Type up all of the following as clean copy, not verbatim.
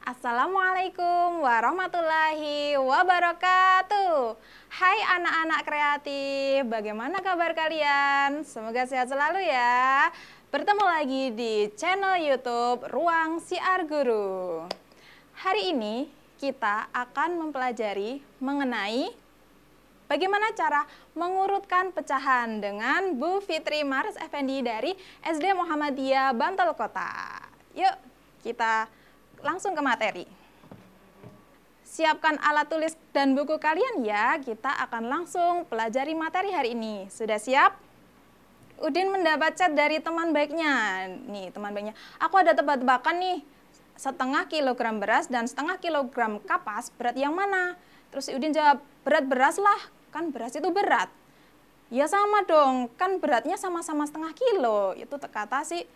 Assalamualaikum warahmatullahi wabarakatuh. Hai anak-anak kreatif, bagaimana kabar kalian? Semoga sehat selalu ya. Bertemu lagi di channel YouTube Ruang Siar Guru. Hari ini kita akan mempelajari mengenai bagaimana cara mengurutkan pecahan dengan Bu Fitri Maris Effendi dari SD Muhammadiyah Bantul Kota. Yuk, kita langsung ke materi. Siapkan alat tulis dan buku kalian ya, kita akan langsung pelajari materi hari ini. Sudah siap? Udin mendapat chat dari teman baiknya. Nih, teman baiknya. Aku ada tebak-tebakan nih. Setengah kilogram beras dan setengah kilogram kapas, berat yang mana? Terus Udin jawab, berat beras lah. Kan beras itu berat. Ya sama dong, kan beratnya sama-sama setengah kilo. Itu kata si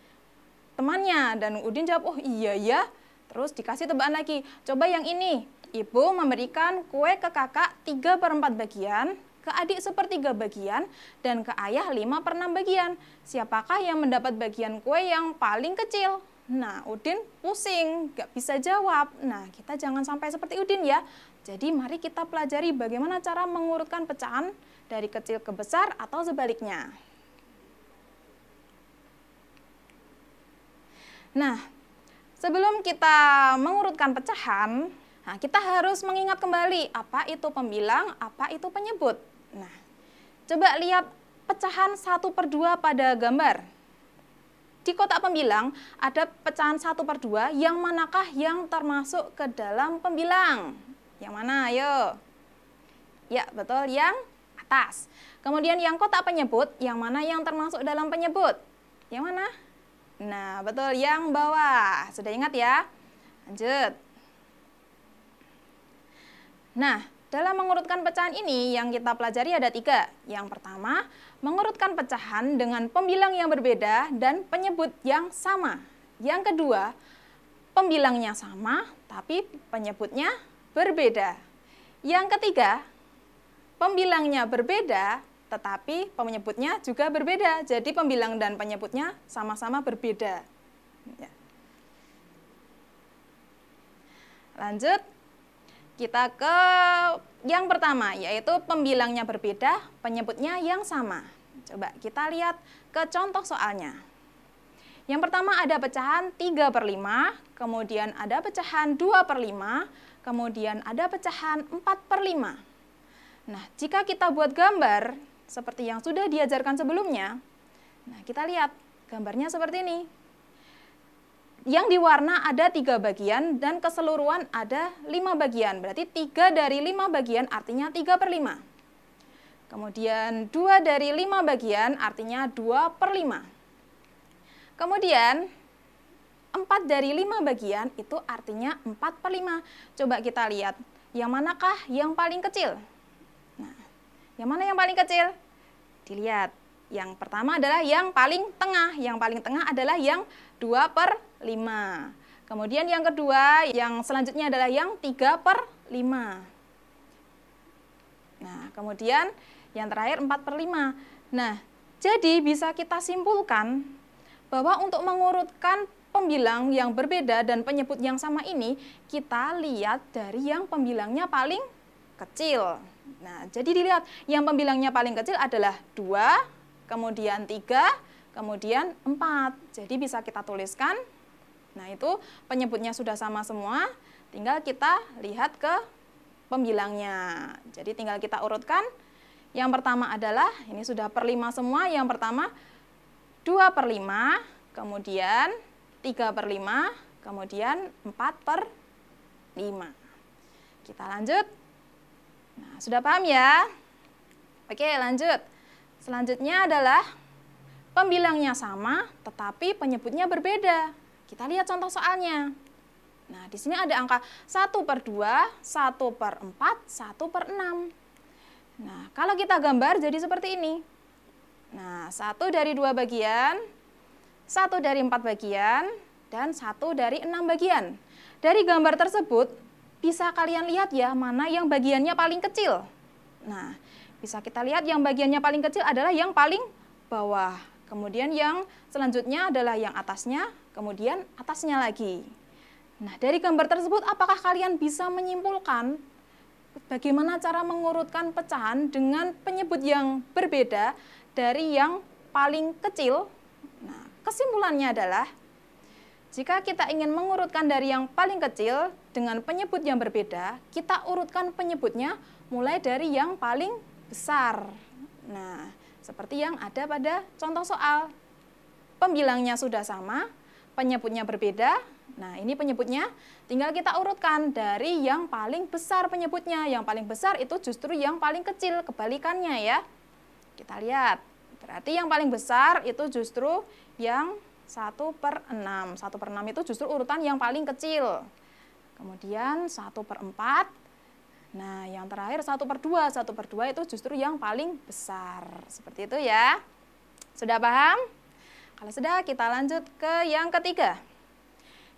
temannya. Dan Udin jawab, oh iya ya. Terus dikasih tebakan lagi, coba yang ini. Ibu memberikan kue ke kakak 3/4 bagian, ke adik 1/3 bagian, dan ke ayah 5/6 bagian. Siapakah yang mendapat bagian kue yang paling kecil? Nah, Udin pusing, gak bisa jawab. Nah, kita jangan sampai seperti Udin ya. Jadi mari kita pelajari bagaimana cara mengurutkan pecahan dari kecil ke besar atau sebaliknya. Nah, sebelum kita mengurutkan pecahan, nah kita harus mengingat kembali apa itu pembilang, apa itu penyebut. Nah, coba lihat pecahan 1/2 pada gambar. Di kotak pembilang ada pecahan 1/2, yang manakah yang termasuk ke dalam pembilang? Yang mana? Ayo. Ya, betul, yang atas. Kemudian yang kotak penyebut, yang mana yang termasuk dalam penyebut? Yang mana? Nah, betul, yang bawah. Sudah ingat ya? Lanjut. Nah, dalam mengurutkan pecahan ini yang kita pelajari ada 3. Yang pertama, mengurutkan pecahan dengan pembilang yang berbeda dan penyebut yang sama. Yang kedua, pembilangnya sama tapi penyebutnya berbeda. Yang ketiga, pembilangnya berbeda tetapi penyebutnya juga berbeda. Jadi pembilang dan penyebutnya sama-sama berbeda. Ya. Lanjut, kita ke yang pertama, yaitu pembilangnya berbeda, penyebutnya yang sama. Coba kita lihat ke contoh soalnya. Yang pertama ada pecahan 3/5, kemudian ada pecahan 2/5, kemudian ada pecahan 4/5. Nah, jika kita buat gambar seperti yang sudah diajarkan sebelumnya, nah kita lihat gambarnya seperti ini. Yang diwarna ada 3 bagian dan keseluruhan ada 5 bagian. Berarti 3 dari 5 bagian artinya 3/5. Kemudian 2 dari 5 bagian artinya 2/5. Kemudian 4 dari 5 bagian itu artinya 4/5. Coba kita lihat, yang manakah yang paling kecil? Yang mana yang paling kecil? Dilihat. Yang pertama adalah yang paling tengah. Yang paling tengah adalah yang 2/5. Kemudian yang kedua, yang selanjutnya adalah yang 3/5. Nah, kemudian yang terakhir 4/5. Nah, jadi bisa kita simpulkan bahwa untuk mengurutkan pembilang yang berbeda dan penyebut yang sama ini, kita lihat dari yang pembilangnya paling kecil. Nah, jadi dilihat yang pembilangnya paling kecil adalah 2, kemudian 3, kemudian 4. Jadi bisa kita tuliskan. Nah, itu penyebutnya sudah sama semua, tinggal kita lihat ke pembilangnya. Jadi tinggal kita urutkan. Yang pertama adalah, ini sudah per 5 semua, yang pertama 2/5, kemudian 3/5, kemudian 4/5. Kita lanjut. Nah, sudah paham ya? Oke, lanjut. Selanjutnya adalah pembilangnya sama, tetapi penyebutnya berbeda. Kita lihat contoh soalnya. Nah, di sini ada angka 1/2, 1/4, 1/6. Nah, kalau kita gambar jadi seperti ini. Nah, 1 dari 2 bagian, 1 dari 4 bagian, dan 1 dari 6 bagian. Dari gambar tersebut, bisa kalian lihat ya, mana yang bagiannya paling kecil. Nah, bisa kita lihat yang bagiannya paling kecil adalah yang paling bawah. Kemudian yang selanjutnya adalah yang atasnya, kemudian atasnya lagi. Nah, dari gambar tersebut, apakah kalian bisa menyimpulkan bagaimana cara mengurutkan pecahan dengan penyebut yang berbeda dari yang paling kecil? Nah, kesimpulannya adalah jika kita ingin mengurutkan dari yang paling kecil dengan penyebut yang berbeda, kita urutkan penyebutnya mulai dari yang paling besar. Nah, seperti yang ada pada contoh soal. Pembilangnya sudah sama, penyebutnya berbeda. Nah, ini penyebutnya tinggal kita urutkan dari yang paling besar penyebutnya. Yang paling besar itu justru yang paling kecil, kebalikannya ya. Kita lihat, berarti yang paling besar itu justru yang 1/6. 1/6 itu justru urutan yang paling kecil. Kemudian 1/4. Nah, yang terakhir 1/2. 1/2 itu justru yang paling besar. Seperti itu ya. Sudah paham? Kalau sudah, kita lanjut ke yang ketiga.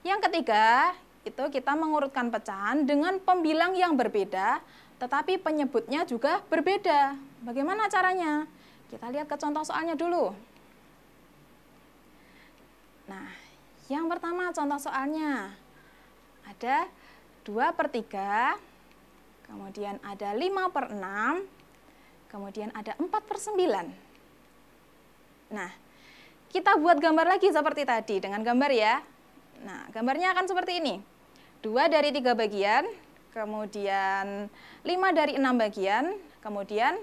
Yang ketiga, itu kita mengurutkan pecahan dengan pembilang yang berbeda, tetapi penyebutnya juga berbeda. Bagaimana caranya? Kita lihat ke contoh soalnya dulu. Nah, yang pertama contoh soalnya. Ada 2/3, kemudian ada 5/6, kemudian ada 4/9. Nah, kita buat gambar lagi seperti tadi dengan gambar ya. Nah, gambarnya akan seperti ini. 2 dari 3 bagian, kemudian 5 dari 6 bagian, kemudian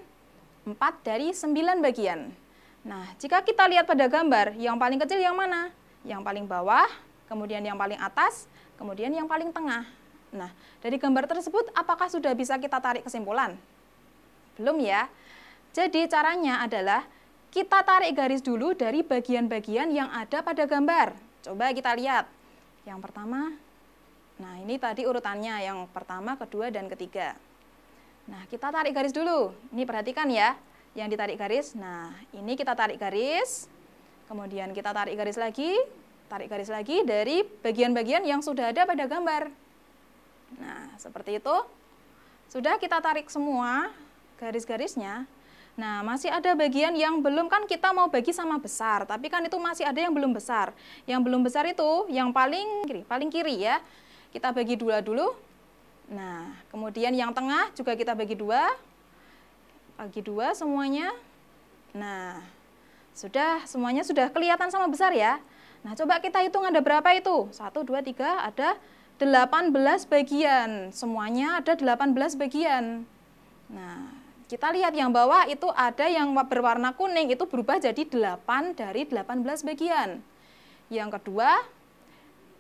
4 dari 9 bagian. Nah, jika kita lihat pada gambar, yang paling kecil yang mana? Yang paling bawah, kemudian yang paling atas, kemudian yang paling tengah. Nah, dari gambar tersebut apakah sudah bisa kita tarik kesimpulan? Belum ya. Jadi caranya adalah kita tarik garis dulu dari bagian-bagian yang ada pada gambar. Coba kita lihat. Yang pertama, nah ini tadi urutannya, yang pertama, kedua, dan ketiga. Nah, kita tarik garis dulu. Ini perhatikan ya, yang ditarik garis. Nah, ini kita tarik garis. Kemudian kita tarik garis lagi dari bagian-bagian yang sudah ada pada gambar. Nah, seperti itu. Sudah kita tarik semua garis-garisnya. Nah, masih ada bagian yang belum, kan kita mau bagi sama besar, tapi kan itu masih ada yang belum besar. Yang belum besar itu yang paling kiri ya. Kita bagi dua dulu. Nah, kemudian yang tengah juga kita bagi dua. Bagi dua semuanya. Nah, semuanya sudah kelihatan sama besar ya. Nah, coba kita hitung ada berapa itu? 1, 2, 3, ada 18 bagian. Semuanya ada 18 bagian. Nah, kita lihat yang bawah itu ada yang berwarna kuning, itu berubah jadi 8 dari 18 bagian. Yang kedua,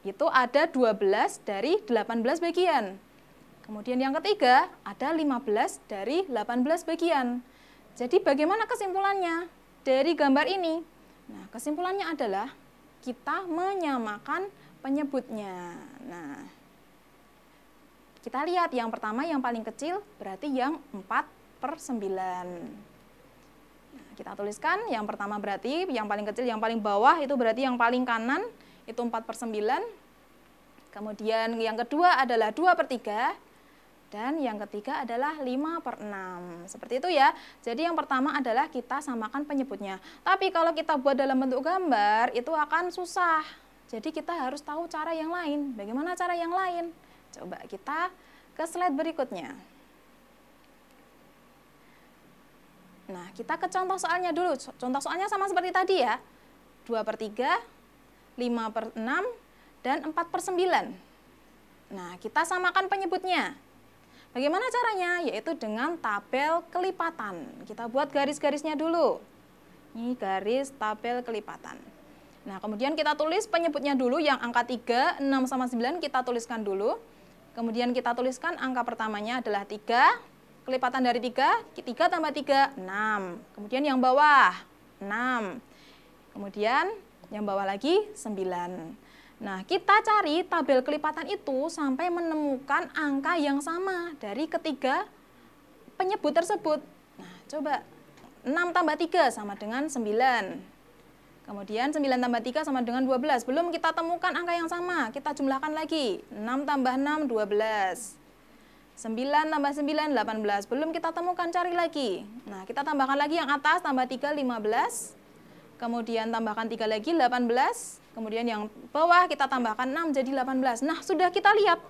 itu ada 12 dari 18 bagian. Kemudian yang ketiga, ada 15 dari 18 bagian. Jadi bagaimana kesimpulannya dari gambar ini? Nah, kesimpulannya adalah kita menyamakan penyebutnya. Nah, kita lihat yang pertama yang paling kecil berarti yang 4/9. Nah, kita tuliskan yang pertama berarti yang paling kecil, yang paling bawah itu berarti yang paling kanan itu 4/9. Kemudian yang kedua adalah 2/3. Dan yang ketiga adalah 5/6. Seperti itu ya. Jadi yang pertama adalah kita samakan penyebutnya. Tapi kalau kita buat dalam bentuk gambar, itu akan susah. Jadi kita harus tahu cara yang lain. Bagaimana cara yang lain? Coba kita ke slide berikutnya. Nah, kita ke contoh soalnya dulu. Contoh soalnya sama seperti tadi ya. 2/3, 5/6, dan 4/9. Nah, kita samakan penyebutnya. Bagaimana caranya? Yaitu dengan tabel kelipatan. Kita buat garis-garisnya dulu. Ini garis tabel kelipatan. Nah, kemudian kita tulis penyebutnya dulu, yang angka 3, 6 sama 9 kita tuliskan dulu. Kemudian kita tuliskan angka pertamanya adalah 3. Kelipatan dari 3, 3 tambah 3, 6. Kemudian yang bawah, 6. Kemudian yang bawah lagi, 9. Nah, kita cari tabel kelipatan itu sampai menemukan angka yang sama dari ketiga penyebut tersebut. Nah, coba 6 tambah 3 sama dengan 9. Kemudian 9 tambah 3 sama dengan 12. Belum kita temukan angka yang sama, kita jumlahkan lagi. 6 tambah 6, 12. 9 tambah 9, 18. Belum kita temukan, cari lagi. Nah, kita tambahkan lagi yang atas, tambah 3, 15. Kemudian tambahkan 3 lagi, 18. Kemudian yang bawah kita tambahkan 6, jadi 18. Nah, sudah kita lihat.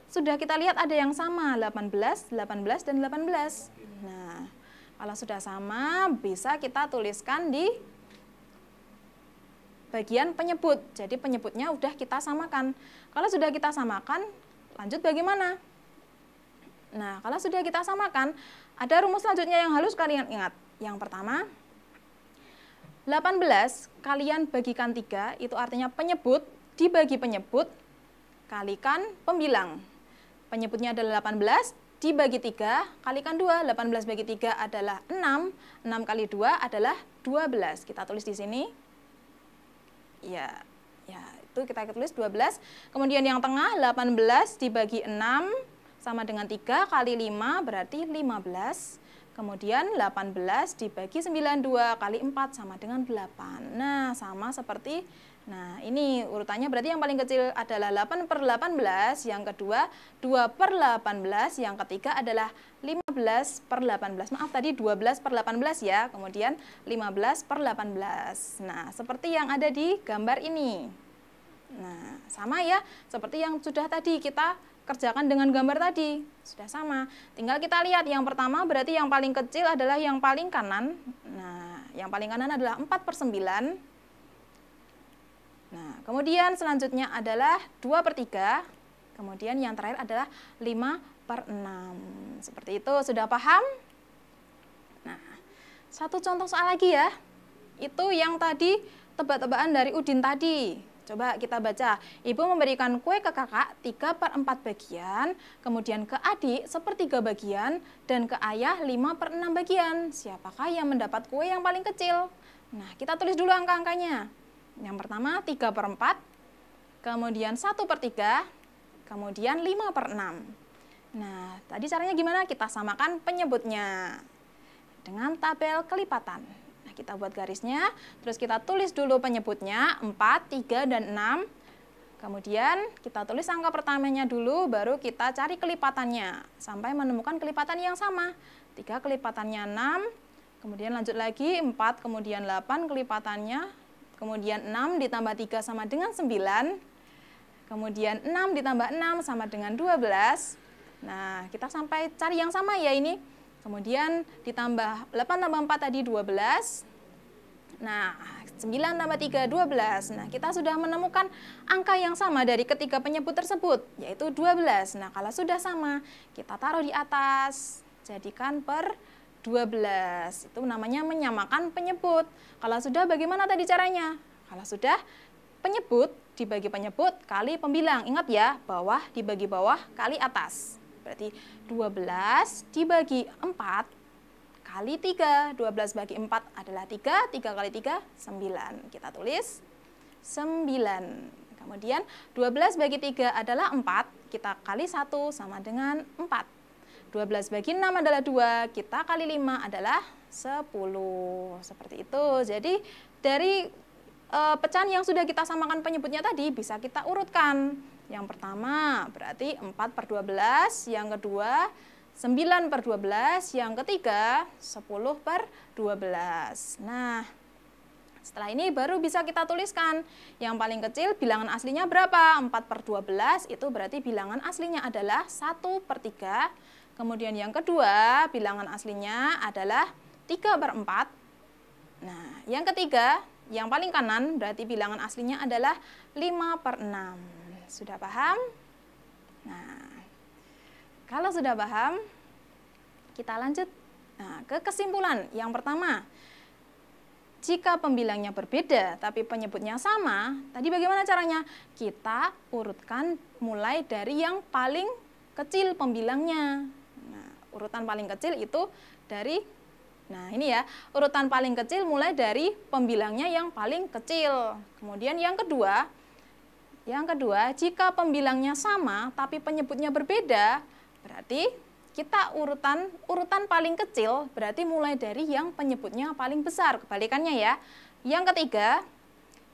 Sudah kita lihat ada yang sama, 18, 18, dan 18. Nah, kalau sudah sama, bisa kita tuliskan di bagian penyebut. Jadi penyebutnya udah kita samakan. Kalau sudah kita samakan, lanjut bagaimana? Nah, kalau sudah kita samakan, ada rumus selanjutnya yang harus kalian ingat. Yang pertama, 18 kalian bagikan 3, itu artinya penyebut dibagi penyebut, kalikan pembilang. Penyebutnya adalah 18, dibagi 3, kalikan 2. 18 bagi 3 adalah 6, 6 kali 2 adalah 12. Kita tulis di sini. Ya, itu kita tulis 12. Kemudian yang tengah, 18 dibagi 6, sama dengan 3 kali 5 berarti 15. Kemudian 18 dibagi 9, 2 kali 4 sama dengan 8. Nah, sama seperti, nah ini urutannya berarti yang paling kecil adalah 8 per 18, yang kedua 2 per 18, yang ketiga adalah 15 per 18. Maaf tadi 12 per 18 ya, kemudian 15 per 18. Nah, seperti yang ada di gambar ini. Nah, sama ya, seperti yang sudah tadi kita kerjakan dengan gambar tadi, sudah sama. Tinggal kita lihat yang pertama berarti yang paling kecil adalah yang paling kanan. Nah, yang paling kanan adalah 4 per 9. Nah, kemudian selanjutnya adalah 2 per 3. Kemudian yang terakhir adalah 5 per 6. Seperti itu, sudah paham? Nah, satu contoh soal lagi ya. Itu yang tadi tebak-tebakan dari Udin tadi. Coba kita baca. Ibu memberikan kue ke kakak 3 per 4 bagian, kemudian ke adik 1/3 bagian, dan ke ayah 5 per 6 bagian. Siapakah yang mendapat kue yang paling kecil? Nah, kita tulis dulu angka-angkanya. Yang pertama 3 per 4, kemudian 1 per 3, kemudian 5 per 6. Nah, tadi caranya gimana? Kita samakan penyebutnya dengan tabel kelipatan. Kita buat garisnya, terus kita tulis dulu penyebutnya 4, 3, dan 6. Kemudian kita tulis angka pertamanya dulu, baru kita cari kelipatannya sampai menemukan kelipatan yang sama. 3 kelipatannya 6, kemudian lanjut lagi 4, kemudian 8 kelipatannya, kemudian 6 ditambah 3 sama dengan 9, kemudian 6 ditambah 6 sama dengan 12. Nah, kita sampai cari yang sama ya ini. Kemudian ditambah 8 tambah 4 tadi 12. Nah, 9 tambah 3, 12. Nah, kita sudah menemukan angka yang sama dari ketiga penyebut tersebut, yaitu 12. Nah, kalau sudah sama, kita taruh di atas. Jadikan per 12. Itu namanya menyamakan penyebut. Kalau sudah, bagaimana tadi caranya? Kalau sudah, penyebut dibagi penyebut kali pembilang. Ingat ya, bawah dibagi bawah kali atas. Berarti 12 dibagi 4 kali 3, 12 bagi 4 adalah 3, 3 kali 3, 9. Kita tulis 9. Kemudian 12 bagi 3 adalah 4, kita kali 1 sama dengan 4. 12 bagi 6 adalah 2, kita kali 5 adalah 10. Seperti itu. Jadi dari pecahan yang sudah kita samakan penyebutnya tadi bisa kita urutkan. Yang pertama berarti 4 per 12, yang kedua 9 per 12, yang ketiga 10 per 12. Nah, setelah ini baru bisa kita tuliskan. Yang paling kecil bilangan aslinya berapa? 4 per 12, itu berarti bilangan aslinya adalah 1 per 3. Kemudian yang kedua, bilangan aslinya adalah 3 per 4. Nah, yang ketiga, yang paling kanan berarti bilangan aslinya adalah 5 per 6. Sudah paham? Nah, kalau sudah paham, kita lanjut ke kesimpulan. Yang pertama, jika pembilangnya berbeda tapi penyebutnya sama, tadi bagaimana caranya? Kita urutkan mulai dari yang paling kecil pembilangnya. Nah, urutan paling kecil itu dari, nah ini ya, urutan paling kecil mulai dari pembilangnya yang paling kecil. Kemudian yang kedua, jika pembilangnya sama tapi penyebutnya berbeda, berarti kita urutan paling kecil berarti mulai dari yang penyebutnya paling besar. Kebalikannya ya. Yang ketiga,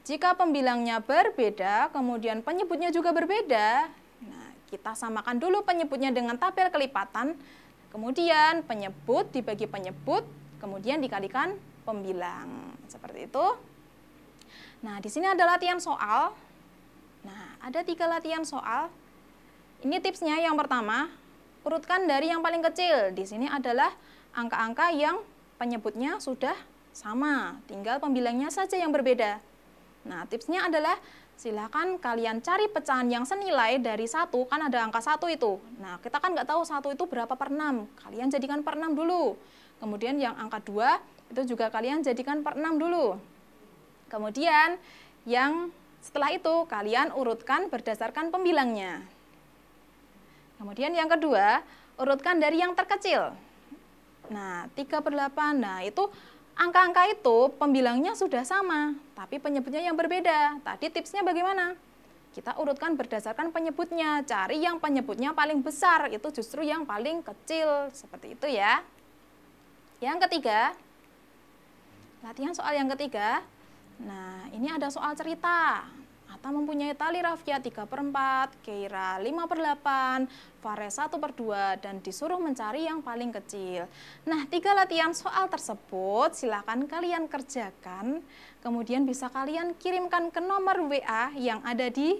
Jika pembilangnya berbeda, kemudian penyebutnya juga berbeda, nah kita samakan dulu penyebutnya dengan tabel kelipatan, kemudian penyebut dibagi penyebut, kemudian dikalikan pembilang. Seperti itu. Nah, di sini ada latihan soal. Nah, ada 3 latihan soal. Ini tipsnya yang pertama, urutkan dari yang paling kecil. Di sini adalah angka-angka yang penyebutnya sudah sama, tinggal pembilangnya saja yang berbeda. Nah, tipsnya adalah silakan kalian cari pecahan yang senilai dari 1, kan ada angka 1 itu. Nah, kita kan nggak tahu 1 itu berapa per 6. Kalian jadikan per 6 dulu. Kemudian yang angka 2 itu juga kalian jadikan per 6 dulu. Kemudian yang setelah itu kalian urutkan berdasarkan pembilangnya. Kemudian yang kedua, urutkan dari yang terkecil. Nah, 3/8. Nah, itu angka-angka itu pembilangnya sudah sama, tapi penyebutnya yang berbeda. Tadi tipsnya bagaimana? Kita urutkan berdasarkan penyebutnya, cari yang penyebutnya paling besar, itu justru yang paling kecil. Seperti itu ya. Yang ketiga, latihan soal yang ketiga. Nah, ini ada soal cerita. Atta mempunyai tali rafia 3/4, Keira 5/8, Fares 1/2, dan disuruh mencari yang paling kecil. Nah, 3 latihan soal tersebut silakan kalian kerjakan, kemudian bisa kalian kirimkan ke nomor WA yang ada di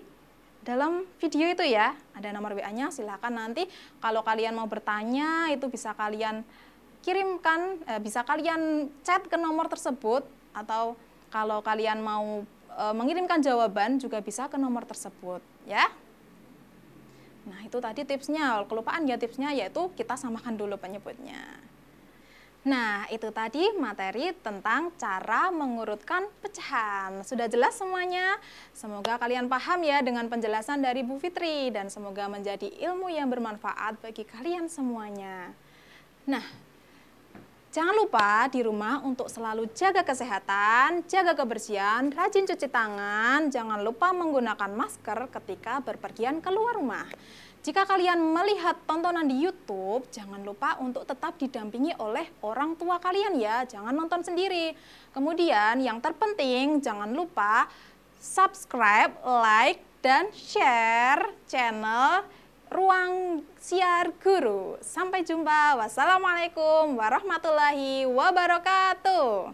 dalam video itu ya. Ada nomor WA-nya, silakan nanti kalau kalian mau bertanya itu bisa kalian kirimkan, bisa kalian chat ke nomor tersebut, atau kalau kalian mau mengirimkan jawaban juga bisa ke nomor tersebut ya. Nah, itu tadi tipsnya. Kelupaan ya tipsnya, yaitu kita samakan dulu penyebutnya. Nah, itu tadi materi tentang cara mengurutkan pecahan. Sudah jelas semuanya? Semoga kalian paham ya dengan penjelasan dari Bu Fitri, dan semoga menjadi ilmu yang bermanfaat bagi kalian semuanya. Nah, jangan lupa di rumah untuk selalu jaga kesehatan, jaga kebersihan, rajin cuci tangan, jangan lupa menggunakan masker ketika berpergian keluar rumah. Jika kalian melihat tontonan di YouTube, jangan lupa untuk tetap didampingi oleh orang tua kalian ya, jangan nonton sendiri. Kemudian yang terpenting jangan lupa subscribe, like, dan share channel Ruang Siar Guru. Sampai jumpa. Wassalamualaikum warahmatullahi wabarakatuh.